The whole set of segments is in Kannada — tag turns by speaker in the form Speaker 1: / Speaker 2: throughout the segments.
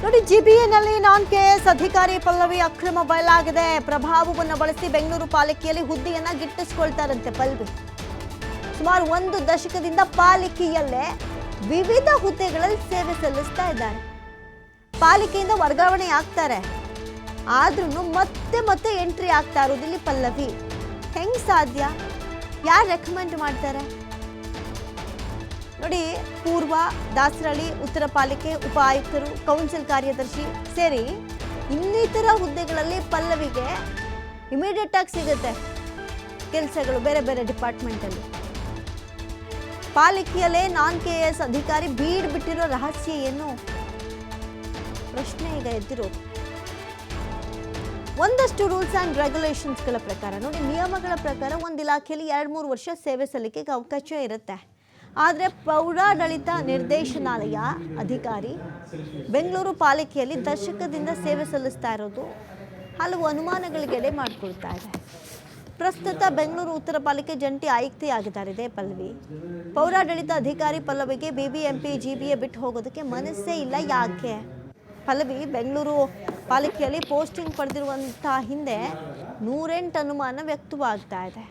Speaker 1: ನೋಡಿ, ಜಿಬಿಎನಲ್ಲಿ ನಾನ್ ಕೆಎಸ್ ಅಧಿಕಾರಿ ಪಲ್ಲವಿ ಅಕ್ರಮ ಬಯಲಾಗಿದೆ. ಪ್ರಭಾವವನ್ನು ಬಳಸಿ ಬೆಂಗಳೂರು ಪಾಲಿಕೆಯಲ್ಲಿ ಹುದ್ದೆಯನ್ನ ಗಿಟ್ಟಿಸಿಕೊಳ್ತಾರಂತೆ ಪಲ್ಲವಿ. ಸುಮಾರು 1 ದಶಕದಿಂದ ಪಾಲಿಕೆಯಲ್ಲೇ ವಿವಿಧ ಹುದ್ದೆಗಳಲ್ಲಿ ಸೇವೆ ಸಲ್ಲಿಸ್ತಾ ಇದ್ದಾರೆ. ಪಾಲಿಕೆಯಿಂದ ವರ್ಗಾವಣೆ ಆಗ್ತಾರೆ, ಆದ್ರೂ ಮತ್ತೆ ಎಂಟ್ರಿ ಆಗ್ತಾ ಇರೋದು ಇಲ್ಲಿ ಪಲ್ಲವಿ. ಹೆಂಗ್ ಸಾಧ್ಯ? ಯಾರು ರೆಕಮೆಂಡ್ ಮಾಡ್ತಾರೆ? ನೋಡಿ, ಪೂರ್ವ, ದಾಸರಳ್ಳಿ, ಉತ್ತರ ಪಾಲಿಕೆ ಉಪ ಆಯುಕ್ತರು, ಕೌನ್ಸಿಲ್ ಕಾರ್ಯದರ್ಶಿ ಸೇರಿ ಇನ್ನಿತರ ಹುದ್ದೆಗಳಲ್ಲಿ ಪಲ್ಲವಿಗೆ ಇಮಿಡಿಯೇಟ್ ಆಗಿ ಸಿಗುತ್ತೆ ಕೆಲಸಗಳು ಬೇರೆ ಬೇರೆ ಡಿಪಾರ್ಟ್ಮೆಂಟಲ್ಲಿ. ಪಾಲಿಕೆಯಲ್ಲೇ ನಾನ್ ಕೆಎಸ್ ಅಧಿಕಾರಿ ಬೀಡ್ ಬಿಟ್ಟಿರೋ ರಹಸ್ಯ ಏನು? ಪ್ರಶ್ನೆ ಈಗ ಎದ್ದಿರೋದು. ಒಂದಷ್ಟು ರೂಲ್ಸ್ ಆ್ಯಂಡ್ ರೆಗ್ಯುಲೇಷನ್ಸ್ಗಳ ಪ್ರಕಾರ, ನೋಡಿ, ನಿಯಮಗಳ ಪ್ರಕಾರ ಒಂದು ಇಲಾಖೆಯಲ್ಲಿ 2-3 ವರ್ಷ ಸೇವೆ ಸಲ್ಲಿಕೆಗೆ ಅವಕಾಶ ಇರುತ್ತೆ. ಆದರೆ ಪೌರಾಡಳಿತ ನಿರ್ದೇಶನಾಲಯ ಅಧಿಕಾರಿ ಬೆಂಗಳೂರು ಪಾಲಿಕೆಯಲ್ಲಿ ದಶಕದಿಂದ ಸೇವೆ ಸಲ್ಲಿಸ್ತಾ ಇರೋದು ಹಲವು ಅನುಮಾನಗಳಿಗೆ ಎಡೆ ಮಾಡಿಕೊಳ್ತಾ ಇದೆ. ಪ್ರಸ್ತುತ ಬೆಂಗಳೂರು ಉತ್ತರ ಪಾಲಿಕೆ ಜಂಟಿ ಆಯುಕ್ತೆಯಾಗಿದ್ದಾರೆ ಪಲ್ಲವಿ. ಪೌರಾಡಳಿತ ಅಧಿಕಾರಿ ಪಲ್ಲವಿಗೆ ಬಿಬಿಎಂಪಿ ಜಿಬಿಎ ಬಿಟ್ಟು ಹೋಗೋದಕ್ಕೆ ಮನಸ್ಸೇ ಇಲ್ಲ. ಯಾಕೆ? ಪಲ್ಲವಿ ಬೆಂಗಳೂರು ಪಾಲಿಕೆಯಲ್ಲಿ ಪೋಸ್ಟಿಂಗ್ ಪಡೆದಿರುವಂಥ ಹಿಂದೆ 108 ಅನುಮಾನ ವ್ಯಕ್ತವಾಗ್ತಾ ಇದೆ.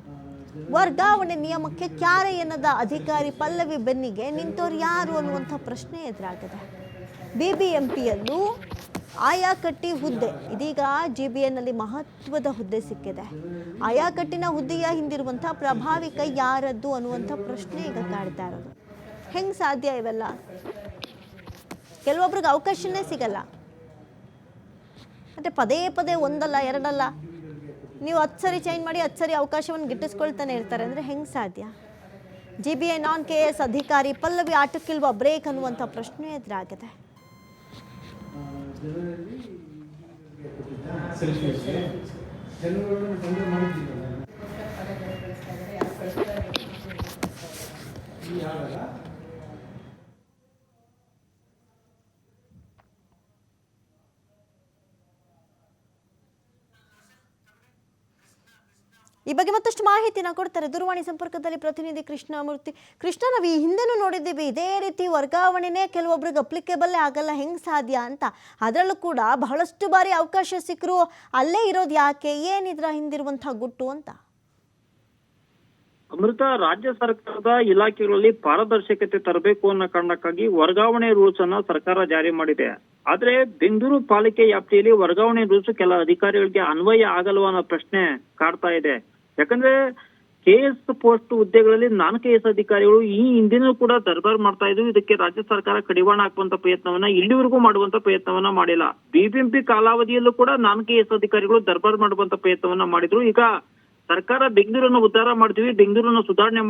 Speaker 1: ವರ್ಗಾವಣೆ ನಿಯಮಕ್ಕೆ ಕ್ಯಾರೆ ಎನ್ನದ ಅಧಿಕಾರಿ ಪಲ್ಲವಿ ಬೆನ್ನಿಗೆ ನಿಂತೋರು ಯಾರು ಅನ್ನುವಂಥ ಪ್ರಶ್ನೆ ಎದುರಾಗಿದೆ. ಬಿಬಿಎಂಪಿಯಲ್ಲೂ ಆಯಾಕಟ್ಟಿ ಹುದ್ದೆ, ಇದೀಗ ಜಿಬಿಎನ್ನಲ್ಲಿ ಮಹತ್ವದ ಹುದ್ದೆ ಸಿಕ್ಕಿದೆ. ಆಯಾಕಟ್ಟಿನ ಹುದ್ದೆಯ ಹಿಂದಿರುವಂಥ ಪ್ರಭಾವಿ ಕೈ ಯಾರದ್ದು ಅನ್ನುವಂಥ ಪ್ರಶ್ನೆ ಈಗ ಕಾಡ್ತಾ ಇರೋದು. ಹೆಂಗೆ ಸಾಧ್ಯ ಇವೆಲ್ಲ? ಕೆಲವೊಬ್ರಿಗೆ ಅವಕಾಶನೇ ಸಿಗಲ್ಲ. ಮತ್ತು ಪದೇ ಒಂದಲ್ಲ ಎರಡಲ್ಲ, ನೀವು 10 ಸರಿ ಚೇಂಜ್ ಮಾಡಿ 10 ಸರಿ ಅವಕಾಶವನ್ನು ಗಿಟ್ಟಿಸ್ಕೊಳ್ತಾನೆ ಇರ್ತಾರೆ ಅಂದರೆ ಹೆಂಗೆ ಸಾಧ್ಯ? ಜಿಬಿಎ ನಾನ್ ಕೆಎಸ್ ಅಧಿಕಾರಿ ಪಲ್ಲವಿ ಆಟಕ್ಕಿಲ್ವಾ ಬ್ರೇಕ್ ಅನ್ನುವಂಥ ಪ್ರಶ್ನೆ ಎದುರಾಗಿದೆ. ಈ ಬಗ್ಗೆ ಮತ್ತಷ್ಟು ಮಾಹಿತಿನ ಕೊಡ್ತಾರೆ ದೂರವಾಣಿ ಸಂಪರ್ಕದಲ್ಲಿ ಪ್ರತಿನಿಧಿ ಕೃಷ್ಣಮೂರ್ತಿ. ಕೃಷ್ಣ, ನಾವು ಈ ಹಿಂದೆನೂ ನೋಡಿದ್ದೀವಿ ಇದೇ ರೀತಿ ವರ್ಗಾವಣೆನೇ ಕೆಲವೊಬ್ರಿಗೆ ಅಪ್ಲಿಕೇಬಲ್ಲೇ ಆಗಲ್ಲ, ಹೆಂಗೆ ಸಾಧ್ಯ ಅಂತ. ಅದರಲ್ಲೂ ಕೂಡ ಬಹಳಷ್ಟು ಬಾರಿ ಅವಕಾಶ ಸಿಕ್ಕರು ಅಲ್ಲೇ ಇರೋದು ಯಾಕೆ? ಏನಿದ್ರ ಹಿಂದಿರುವಂತಹ ಗುಟ್ಟು ಅಂತ?
Speaker 2: ಅಮೃತ, ರಾಜ್ಯ ಸರ್ಕಾರದ ಇಲಾಖೆಗಳಲ್ಲಿ ಪಾರದರ್ಶಕತೆ ತರಬೇಕು ಅನ್ನೋ ಕಾರಣಕ್ಕಾಗಿ ವರ್ಗಾವಣೆ ರೂಲ್ಸ್ ಅನ್ನ ಸರ್ಕಾರ ಜಾರಿ ಮಾಡಿದೆ. ಆದ್ರೆ ಬೆಂಗಳೂರು ಪಾಲಿಕೆ ವ್ಯಾಪ್ತಿಯಲ್ಲಿ ವರ್ಗಾವಣೆ ರೂಲ್ಸ್ ಕೆಲ ಅಧಿಕಾರಿಗಳಿಗೆ ಅನ್ವಯ ಆಗಲ್ವ ಅನ್ನೋ ಪ್ರಶ್ನೆ ಕಾಡ್ತಾ ಇದೆ. ಯಾಕಂದ್ರೆ ಕೆಎಸ್ ಪೋಸ್ಟ್ ಹುದ್ದೆಗಳಲ್ಲಿ ನಾನ್ ಕೆಎಸ್ ಅಧಿಕಾರಿಗಳು ಈ ಹಿಂದಿನೂ ಕೂಡ ದರ್ಬಾರ್ ಮಾಡ್ತಾ ಇದ್ರು. ಇದಕ್ಕೆ ರಾಜ್ಯ ಸರ್ಕಾರ ಕಡಿವಾಣ ಹಾಕುವಂತ ಪ್ರಯತ್ನವನ್ನ ಇಲ್ಲಿವರೆಗೂ ಮಾಡುವಂತ ಪ್ರಯತ್ನವನ್ನ ಮಾಡಿಲ್ಲ. ಬಿಬಿಎಂಪಿ ಕಾಲಾವಧಿಯಲ್ಲೂ ಕೂಡ ನಾನ್ ಕೆಎಸ್ ಅಧಿಕಾರಿಗಳು ದರ್ಬಾರ್ ಮಾಡುವಂತ ಪ್ರಯತ್ನವನ್ನ ಮಾಡಿದ್ರು. ಈಗ ಸರ್ಕಾರ ಬೆಂಗಳೂರನ್ನು ಉದ್ಧಾರ ಮಾಡ್ತೀವಿ, ಬೆಂಗಳೂರನ್ನು ಸುಧಾರಣೆ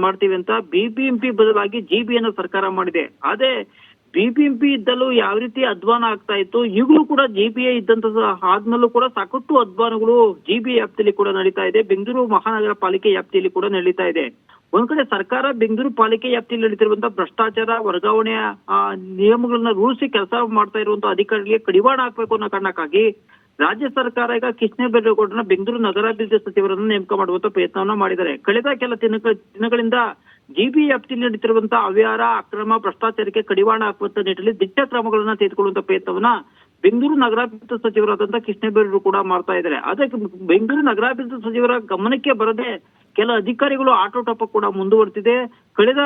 Speaker 2: ಮಾಡ್ತೀವಿ ಅಂತ ಬಿಬಿಎಂಪಿ ಬದಲಾಗಿ ಜಿಬಿಎನ್ನ ಸರ್ಕಾರ ಮಾಡಿದೆ. ಆದ್ರೆ ಬಿಬಿಎಂಪಿ ಇದ್ದಲ್ಲೂ ಯಾವ ರೀತಿ ಅಧ್ವಾನ ಆಗ್ತಾ ಇತ್ತು, ಈಗಲೂ ಕೂಡ ಜಿಬಿಎ ಇದ್ದಂತ ಆದ್ಮೇಲೂ ಕೂಡ ಸಾಕಷ್ಟು ಅಧ್ವಾನಗಳು ಜಿಬಿಎ ವ್ಯಾಪ್ತಿಯಲ್ಲಿ ಕೂಡ ನಡೀತಾ ಇದೆ. ಬೆಂಗಳೂರು ಮಹಾನಗರ ಪಾಲಿಕೆ ವ್ಯಾಪ್ತಿಯಲ್ಲಿ ಕೂಡ ನಡೀತಾ ಇದೆ. ಒಂದ್ ಕಡೆ ಸರ್ಕಾರ ಬೆಂಗಳೂರು ಪಾಲಿಕೆ ವ್ಯಾಪ್ತಿಯಲ್ಲಿ ನಡೀತಿರುವಂತಹ ಭ್ರಷ್ಟಾಚಾರ, ವರ್ಗಾವಣೆಯ ನಿಯಮಗಳನ್ನ ರೂಲ್ಸಿ ಕೆಲಸ ಮಾಡ್ತಾ ಇರುವಂತಹ ಅಧಿಕಾರಿಗಳಿಗೆ ಕಡಿವಾಣ ಹಾಕ್ಬೇಕು ಅನ್ನೋ ಕಾರಣಕ್ಕಾಗಿ ರಾಜ್ಯ ಸರ್ಕಾರ ಈಗ ಕೃಷ್ಣ ಬೈರೇಗೌಡರನ್ನ ಬೆಂಗಳೂರು ನಗರಾಭಿವೃದ್ಧಿ ಸಚಿವರನ್ನು ನೇಮಕ ಮಾಡುವಂತ ಪ್ರಯತ್ನವನ್ನ ಮಾಡಿದ್ದಾರೆ. ಕಳೆದ ಕೆಲ ದಿನಗಳಿಂದ ಜಿಬಿ ವ್ಯಾಪ್ತಿಯಲ್ಲಿ ನಡೀತಿರುವಂತಹ ಅವ್ಯವಹಾರ, ಅಕ್ರಮ, ಭ್ರಷ್ಟಾಚಾರಕ್ಕೆ ಕಡಿವಾಣ ಹಾಕುವಂತ ನಿಟ್ಟಿನಲ್ಲಿ ದಿಟ್ಟ ಕ್ರಮಗಳನ್ನ ತೆಗೆದುಕೊಳ್ಳುವಂತ ಪ್ರಯತ್ನವನ್ನ ಬೆಂಗಳೂರು ನಗರಾಭಿವೃದ್ಧಿ ಸಚಿವರಾದಂತಹ ಕೃಷ್ಣ ಬೈರೇಗೌಡರು ಕೂಡ ಮಾಡ್ತಾ ಇದ್ದಾರೆ. ಅದಕ್ಕೆ ಬೆಂಗಳೂರು ನಗರಾಭಿವೃದ್ಧಿ ಸಚಿವರ ಗಮನಕ್ಕೆ ಬರದೆ ಕೆಲ ಅಧಿಕಾರಿಗಳು ಆಟೋಟೋಪ ಕೂಡ ಮುಂದುವರೆದಿದೆ. ಕಳೆದ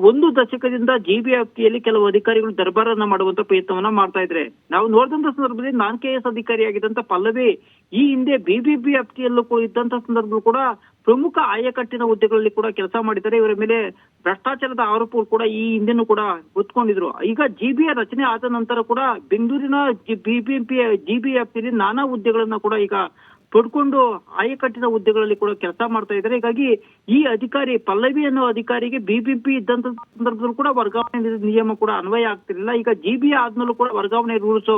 Speaker 2: 1 ದಶಕದಿಂದ ಜಿಬಿ ವ್ಯಾಪ್ತಿಯಲ್ಲಿ ಕೆಲವು ಅಧಿಕಾರಿಗಳು ದರ್ಬಾರನ್ನ ಮಾಡುವಂತ ಪ್ರಯತ್ನವನ್ನ ಮಾಡ್ತಾ ಇದ್ದಾರೆ. ನಾವು ನೋಡಿದಂತ ಸಂದರ್ಭದಲ್ಲಿ ನಾನ್ ಕೆಎಸ್ ಅಧಿಕಾರಿಯಾಗಿದ್ದಂತ ಪಲ್ಲವಿ ಈ ಹಿಂದೆ ಬಿಬಿಎಂಪಿ ವ್ಯಾಪ್ತಿಯಲ್ಲೂ ಇದ್ದಂತ ಸಂದರ್ಭದಲ್ಲೂ ಕೂಡ ಪ್ರಮುಖ ಆಯಕಟ್ಟಿನ ಹುದ್ದೆಗಳಲ್ಲಿ ಕೂಡ ಕೆಲಸ ಮಾಡಿದ್ದಾರೆ. ಇವರ ಮೇಲೆ ಭ್ರಷ್ಟಾಚಾರದ ಆರೋಪಗಳು ಕೂಡ ಈ ಹಿಂದೆನೂ ಕೂಡ ಹೊತ್ಕೊಂಡಿದ್ರು. ಈಗ ಜಿಬಿಎ ರಚನೆ ಆದ ನಂತರ ಕೂಡ ಬೆಂಗಳೂರಿನ ಬಿಬಿಎಂಪಿ ಜಿಬಿ ವ್ಯಾಪ್ತಿಯಲ್ಲಿ ನಾನಾ ಹುದ್ದೆಗಳನ್ನ ಕೂಡ ಈಗ ಪಡ್ಕೊಂಡು ಆಯಕಟ್ಟಿನ ಹುದ್ದೆಗಳಲ್ಲಿ ಕೂಡ ಕೆಲಸ ಮಾಡ್ತಾ ಇದ್ದಾರೆ. ಹೀಗಾಗಿ ಈ ಅಧಿಕಾರಿ ಪಲ್ಲವಿ ಅನ್ನೋ ಅಧಿಕಾರಿಗೆ ಬಿಬಿಎಂಪಿ ಇದ್ದಂತ ಸಂದರ್ಭದಲ್ಲೂ ಕೂಡ ವರ್ಗಾವಣೆ ನಿಯಮ ಕೂಡ ಅನ್ವಯ ಆಗ್ತಿರ್ಲಿಲ್ಲ. ಈಗ ಜಿಬಿ ಆದ್ಮೇಲೂ ಕೂಡ ವರ್ಗಾವಣೆ ರೂಲ್ಸ್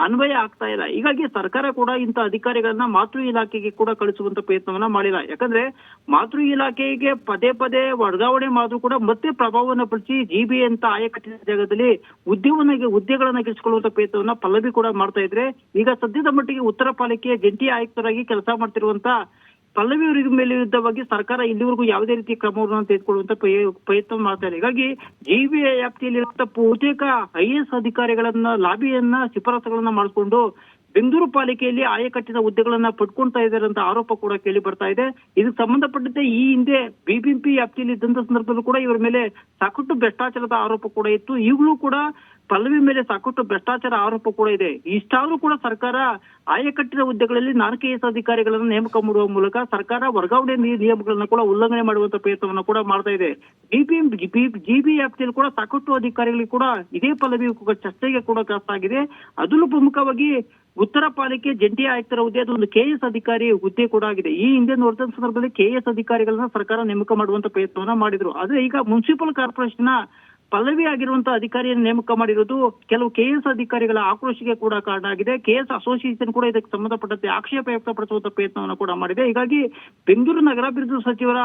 Speaker 2: ಅನ್ವಯ ಆಗ್ತಾ ಇಲ್ಲ. ಹೀಗಾಗಿ ಸರ್ಕಾರ ಕೂಡ ಇಂಥ ಅಧಿಕಾರಿಗಳನ್ನ ಮಾತೃ ಇಲಾಖೆಗೆ ಕೂಡ ಕಳಿಸುವಂತ ಪ್ರಯತ್ನವನ್ನ ಮಾಡಿಲ್ಲ. ಯಾಕಂದ್ರೆ ಮಾತೃ ಇಲಾಖೆಗೆ ಪದೇ ವರ್ಗಾವಣೆ ಮಾಡಿದ್ರು ಕೂಡ ಮತ್ತೆ ಪ್ರಭಾವವನ್ನು ಬಳಸಿ ಜಿಬಿ ಅಂತ ಆಯಕಟ್ಟಿನ ಜಾಗದಲ್ಲಿ ಹುದ್ದೆಗಳನ್ನ ಗಿಳಿಸಿಕೊಳ್ಳುವಂತ ಪ್ರಯತ್ನವನ್ನ ಪಲ್ಲವಿ ಕೂಡ ಮಾಡ್ತಾ ಇದ್ರೆ. ಈಗ ಸದ್ಯದ ಮಟ್ಟಿಗೆ ಉತ್ತರ ಪಾಲಿಕೆಯ ಜಂಟಿ ಆಯುಕ್ತರಾಗಿ ಕೆಲಸ ಮಾಡ್ತಿರುವಂತ ಪಲ್ಲವಿ ಅವರಿಗೆ ಮೇಲೆ ವಿರುದ್ಧವಾಗಿ ಸರ್ಕಾರ ಇಲ್ಲಿವರೆಗೂ ಯಾವುದೇ ರೀತಿ ಕ್ರಮವನ್ನು ತೆಗೆದುಕೊಳ್ಳುವಂತ ಪ್ರಯತ್ನ ಮಾಡ್ತಾರೆ. ಹೀಗಾಗಿ ಜಿಬಿಎ ವ್ಯಾಪ್ತಿಯಲ್ಲಿರುವಂತಹ ಬಹುತೇಕ IAS ಅಧಿಕಾರಿಗಳನ್ನ ಲಾಬಿಯನ್ನ ಶಿಫಾರಸುಗಳನ್ನ ಮಾಡಿಕೊಂಡು ಬೆಂಗಳೂರು ಪಾಲಿಕೆಯಲ್ಲಿ ಆಯಕಟ್ಟಿನ ಹುದ್ದೆಗಳನ್ನ ಪಡ್ಕೊಳ್ತಾ ಇದ್ದಾರೆ ಅಂತ ಆರೋಪ ಕೂಡ ಕೇಳಿ ಬರ್ತಾ ಇದೆ. ಇದಕ್ಕೆ ಸಂಬಂಧಪಟ್ಟಂತೆ ಈ ಹಿಂದೆ ಬಿಬಿಎಂಪಿ ವ್ಯಾಪ್ತಿಯಲ್ಲಿ ಇದ್ದಂತ ಸಂದರ್ಭದಲ್ಲೂ ಕೂಡ ಇವರ ಮೇಲೆ ಸಾಕಷ್ಟು ಭ್ರಷ್ಟಾಚಾರದ ಆರೋಪ ಕೂಡ ಇತ್ತು. ಈಗಲೂ ಕೂಡ ಪಲ್ಲವಿ ಮೇಲೆ ಸಾಕಷ್ಟು ಭ್ರಷ್ಟಾಚಾರ ಆರೋಪ ಕೂಡ ಇದೆ. ಇಷ್ಟಾದ್ರೂ ಕೂಡ ಸರ್ಕಾರ ಆಯಕಟ್ಟಿನ ಹುದ್ದೆಗಳಲ್ಲಿ 4 IAS ಅಧಿಕಾರಿಗಳನ್ನು ನೇಮಕ ಮಾಡುವ ಮೂಲಕ ಸರ್ಕಾರ ವರ್ಗಾವಣೆ ನಿಯಮಗಳನ್ನ ಕೂಡ ಉಲ್ಲಂಘನೆ ಮಾಡುವಂತ ಪ್ರಯತ್ನವನ್ನ ಕೂಡ ಮಾಡ್ತಾ ಇದೆ. ಜಿಬಿ ವ್ಯಾಪ್ತಿಯಲ್ಲಿ ಕೂಡ ಸಾಕಷ್ಟು ಅಧಿಕಾರಿಗಳಿಗೆ ಕೂಡ ಇದೇ ಪಲ್ಲವಿ ಚರ್ಚೆಗೆ ಕೂಡ ಗ್ರಸ್ತಾಗಿದೆ. ಅದರಲ್ಲೂ ಪ್ರಮುಖವಾಗಿ ಉತ್ತರ ಪಾಲಿಕೆ ಜಂಟಿ ಆಯುಕ್ತರ ಹುದ್ದೆ ಅದು ಒಂದು KS ಅಧಿಕಾರಿ ಹುದ್ದೆ ಕೂಡ ಆಗಿದೆ. ಈ ಹಿಂದೆ ನೋಡಿದ ಸಂದರ್ಭದಲ್ಲಿ KS ಅಧಿಕಾರಿಗಳನ್ನ ಸರ್ಕಾರ ನೇಮಕ ಮಾಡುವಂತ ಪ್ರಯತ್ನವನ್ನ ಮಾಡಿದ್ರು. ಆದ್ರೆ ಈಗ ಮುನ್ಸಿಪಲ್ ಕಾರ್ಪೊರೇಷನ್ ಪಲ್ಲವಿ ಆಗಿರುವಂತಹ ಅಧಿಕಾರಿಯನ್ನು ನೇಮಕ ಮಾಡಿರೋದು ಕೆಲವು KS ಅಧಿಕಾರಿಗಳ ಆಕ್ರೋಶಕ್ಕೆ ಕೂಡ ಕಾರಣ ಆಗಿದೆ. KS ಅಸೋಸಿಯೇಷನ್ ಕೂಡ ಇದಕ್ಕೆ ಸಂಬಂಧಪಟ್ಟಂತೆ ಆಕ್ಷೇಪ ವ್ಯಕ್ತಪಡಿಸುವಂತ ಪ್ರಯತ್ನವನ್ನು ಕೂಡ ಮಾಡಿದೆ. ಹೀಗಾಗಿ ಬೆಂಗಳೂರು ನಗರಾಭಿವೃದ್ಧಿ ಸಚಿವರ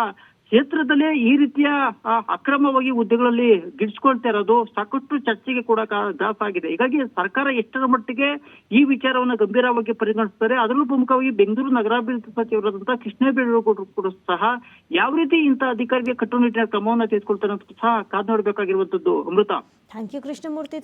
Speaker 2: ಕ್ಷೇತ್ರದಲ್ಲೇ ಈ ರೀತಿಯ ಅಕ್ರಮವಾಗಿ ಹುದ್ದೆಗಳಲ್ಲಿ ಗಿಡ್ಸ್ಕೊಳ್ತಾ ಇರೋದು ಸಾಕಷ್ಟು ಚರ್ಚೆಗೆ ಕೂಡ ದಾಸಾಗಿದೆ. ಹೀಗಾಗಿ ಸರ್ಕಾರ ಎಷ್ಟರ ಮಟ್ಟಿಗೆ ಈ ವಿಚಾರವನ್ನು ಗಂಭೀರವಾಗಿ ಪರಿಗಣಿಸ್ತಾರೆ, ಅದರಲ್ಲೂ ಪ್ರಮುಖವಾಗಿ ಬೆಂಗಳೂರು ನಗರಾಭಿವೃದ್ಧಿ ಸಚಿವರಾದಂತಹ ಕೃಷ್ಣಬೈರೇಗೌಡರು ಕೂಡ ಸಹ ಯಾವ ರೀತಿ ಇಂತಹ ಅಧಿಕಾರಿಗೆ ಕಟ್ಟುನಿಟ್ಟಿನ ಕ್ರಮವನ್ನು ತೆಗೆದುಕೊಳ್ತಾರೆ ಅಂತ ಸಹ ಕಾದು ನೋಡಬೇಕಾಗಿರುವಂತದ್ದು. ಅಮೃತ.
Speaker 1: Thank you Krishnamurthy.